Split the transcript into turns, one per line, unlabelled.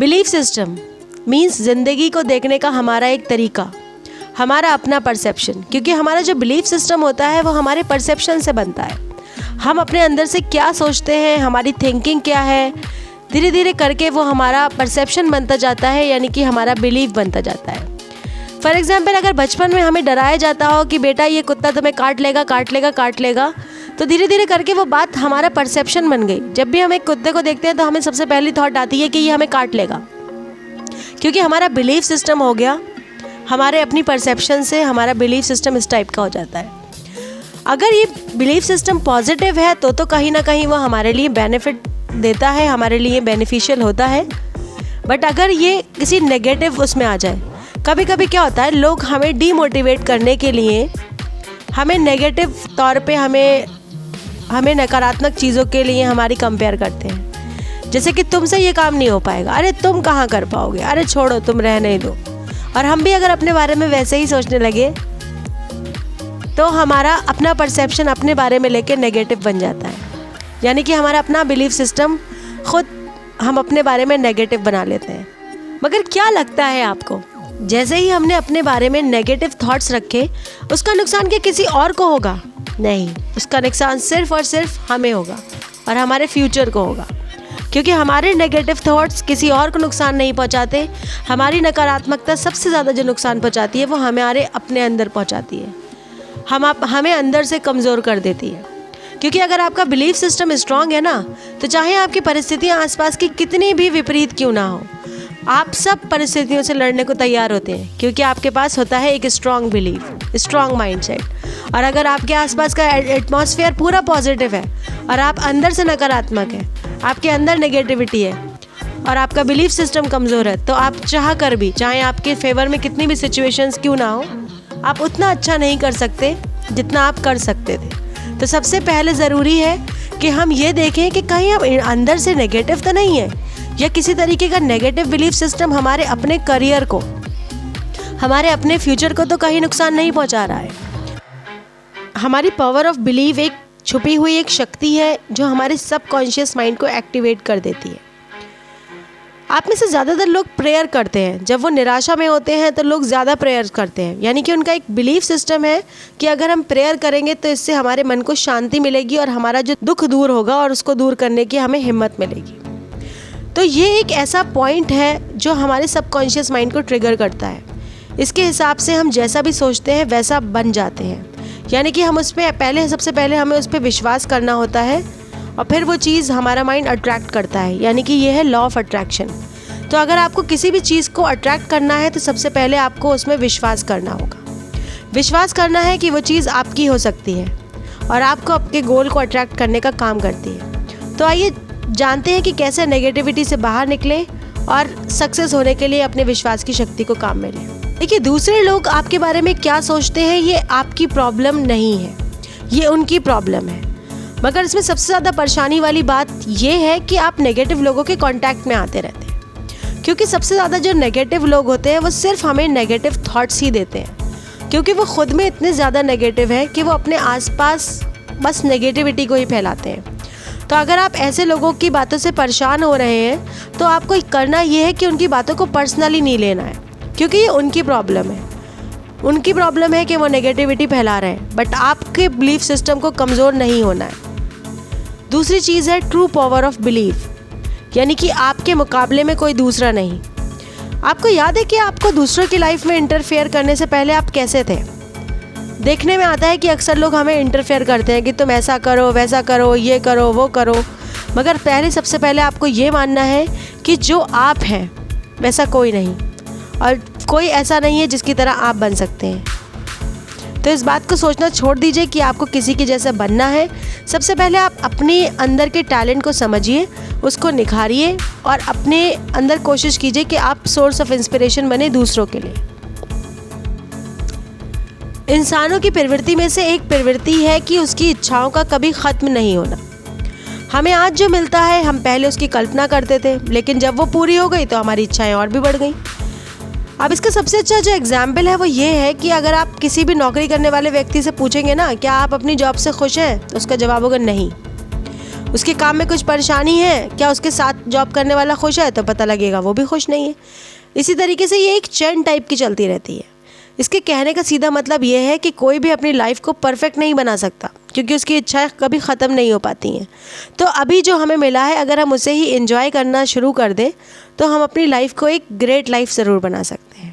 Belief system means ज़िंदगी को देखने का हमारा एक तरीका, हमारा अपना परसेप्शन। क्योंकि हमारा जो बिलीफ सिस्टम होता है वो हमारे परसेप्शन से बनता है। हम अपने अंदर से क्या सोचते हैं, हमारी थिंकिंग क्या है, धीरे धीरे करके वो हमारा परसेप्शन बनता जाता है, यानी कि हमारा बिलीफ बनता जाता है। फॉर एग्जाम्पल, अगर बचपन में हमें डराया जाता हो कि बेटा ये कुत्ता तुम्हें काट लेगा काट लेगा काट लेगा, तो धीरे धीरे करके वो बात हमारा परसेप्शन बन गई। जब भी हम एक कुत्ते को देखते हैं तो हमें सबसे पहली थॉट आती है कि ये हमें काट लेगा, क्योंकि हमारा बिलीफ सिस्टम हो गया। हमारे अपनी परसेप्शन से हमारा बिलीफ सिस्टम इस टाइप का हो जाता है। अगर ये बिलीफ सिस्टम पॉजिटिव है तो कहीं ना कहीं वो हमारे लिए बेनिफिट देता है, हमारे लिए बेनिफिशियल होता है। बट अगर ये किसी नेगेटिव उसमें आ जाए, कभी कभी क्या होता है, लोग हमें डीमोटिवेट करने के लिए हमें नेगेटिव तौर पे हमें नकारात्मक चीज़ों के लिए हमारी कंपेयर करते हैं। जैसे कि तुमसे ये काम नहीं हो पाएगा, अरे तुम कहाँ कर पाओगे, अरे छोड़ो तुम रहने दो। और हम भी अगर अपने बारे में वैसे ही सोचने लगे तो हमारा अपना परसेप्शन अपने बारे में लेके नेगेटिव बन जाता है, यानी कि हमारा अपना बिलीफ सिस्टम खुद हम अपने बारे में नेगेटिव बना लेते हैं। मगर क्या लगता है आपको, जैसे ही हमने अपने बारे में नेगेटिव थॉट्स रखे, उसका नुकसान क्या किसी और को होगा? नहीं, उसका नुकसान सिर्फ और सिर्फ हमें होगा और हमारे फ्यूचर को होगा। क्योंकि हमारे नेगेटिव थॉट्स किसी और को नुकसान नहीं पहुंचाते। हमारी नकारात्मकता सबसे ज़्यादा जो नुकसान पहुंचाती है वो हमारे अपने अंदर पहुंचाती है, हमें अंदर से कमज़ोर कर देती है। क्योंकि अगर आपका बिलीफ सिस्टम स्ट्रांग है ना, तो चाहे आपकी परिस्थितियाँ आसपास की कितनी भी विपरीत क्यों ना हो, आप सब परिस्थितियों से लड़ने को तैयार होते हैं, क्योंकि आपके पास होता है एक स्ट्रांग बिलीफ, स्ट्रांग माइंडसेट। और अगर आपके आसपास का एटमॉस्फेयर पूरा पॉजिटिव है और आप अंदर से नकारात्मक है, आपके अंदर नेगेटिविटी है और आपका बिलीफ सिस्टम कमज़ोर है, तो आप चाह कर भी, चाहे आपके फेवर में कितनी भी सिचुएशंस क्यों ना हो, आप उतना अच्छा नहीं कर सकते जितना आप कर सकते थे। तो सबसे पहले ज़रूरी है कि हम ये देखें कि कहीं हम अंदर से नेगेटिव तो नहीं है, या किसी तरीके का नेगेटिव बिलीफ सिस्टम हमारे अपने करियर को, हमारे अपने फ्यूचर को तो कहीं नुकसान नहीं पहुंचा रहा है। हमारी पावर ऑफ बिलीव एक छुपी हुई एक शक्ति है जो हमारे सबकॉन्शियस माइंड को एक्टिवेट कर देती है। आप में से ज़्यादातर लोग प्रेयर करते हैं। जब वो निराशा में होते हैं तो लोग ज़्यादा प्रेयर करते हैं, यानी कि उनका एक बिलीफ सिस्टम है कि अगर हम प्रेयर करेंगे तो इससे हमारे मन को शांति मिलेगी और हमारा जो दुख दूर होगा और उसको दूर करने की हमें हिम्मत मिलेगी। तो ये एक ऐसा पॉइंट है जो हमारे सबकॉन्शियस माइंड को ट्रिगर करता है। इसके हिसाब से हम जैसा भी सोचते हैं वैसा बन जाते हैं, यानी कि हम उसमें सबसे पहले हमें उस पर विश्वास करना होता है और फिर वो चीज़ हमारा माइंड अट्रैक्ट करता है, यानी कि ये है लॉ ऑफ अट्रैक्शन। तो अगर आपको किसी भी चीज़ को अट्रैक्ट करना है तो सबसे पहले आपको उसमें विश्वास करना होगा। विश्वास करना है कि वो चीज़ आपकी हो सकती है और आपको आपके गोल को अट्रैक्ट करने का काम करती है। तो आइए जानते हैं कि कैसे नेगेटिविटी से बाहर निकलें और सक्सेस होने के लिए अपने विश्वास की शक्ति को काम में लें। देखिए, दूसरे लोग आपके बारे में क्या सोचते हैं ये आपकी प्रॉब्लम नहीं है, ये उनकी प्रॉब्लम है। मगर इसमें सबसे ज़्यादा परेशानी वाली बात ये है कि आप नेगेटिव लोगों के कांटेक्ट में आते रहते हैं, क्योंकि सबसे ज़्यादा जो नेगेटिव लोग होते हैं वो सिर्फ हमें नेगेटिव थॉट्स ही देते हैं, क्योंकि वो खुद में इतने ज़्यादा नेगेटिव हैं कि वो अपने आसपास बस नेगेटिविटी को ही फैलाते हैं। तो अगर आप ऐसे लोगों की बातों से परेशान हो रहे हैं तो आपको करना ये है कि उनकी बातों को पर्सनली नहीं लेना है, क्योंकि ये उनकी प्रॉब्लम है। उनकी प्रॉब्लम है कि वो नेगेटिविटी फैला रहे हैं, बट आपके बिलीफ सिस्टम को कमज़ोर नहीं होना है। दूसरी चीज़ है ट्रू पावर ऑफ बिलीफ, यानी कि आपके मुकाबले में कोई दूसरा नहीं। आपको याद है कि आपको दूसरों की लाइफ में इंटरफेयर करने से पहले आप कैसे थे? देखने में आता है कि अक्सर लोग हमें इंटरफेयर करते हैं कि तुम ऐसा करो, वैसा करो, ये करो, वो करो। मगर सबसे पहले आपको ये मानना है कि जो आप हैं वैसा कोई नहीं, और कोई ऐसा नहीं है जिसकी तरह आप बन सकते हैं। तो इस बात को सोचना छोड़ दीजिए कि आपको किसी के जैसा बनना है। सबसे पहले आप अपने अंदर के टैलेंट को समझिए, उसको निखारिए और अपने अंदर कोशिश कीजिए कि आप सोर्स ऑफ इंस्पिरेशन बने दूसरों के लिए। इंसानों की प्रवृत्ति में से एक प्रवृत्ति है कि उसकी इच्छाओं का कभी ख़त्म नहीं होना। हमें आज जो मिलता है हम पहले उसकी कल्पना करते थे, लेकिन जब वो पूरी हो गई तो हमारी इच्छाएं और भी बढ़ गई। अब इसका सबसे अच्छा जो एग्जाम्पल है वो ये है कि अगर आप किसी भी नौकरी करने वाले व्यक्ति से पूछेंगे ना क्या आप अपनी जॉब से खुश हैं, तो उसका जवाब होगा नहीं। उसके काम में कुछ परेशानी है, क्या उसके साथ जॉब करने वाला खुश है, तो पता लगेगा वो भी खुश नहीं है। इसी तरीके से ये एक चेन टाइप की चलती रहती है। इसके कहने का सीधा मतलब ये है कि कोई भी अपनी लाइफ को परफेक्ट नहीं बना सकता, क्योंकि उसकी इच्छाएं कभी ख़त्म नहीं हो पाती हैं। तो अभी जो हमें मिला है, अगर हम उसे ही एंजॉय करना शुरू कर दें तो हम अपनी लाइफ को एक ग्रेट लाइफ ज़रूर बना सकते हैं।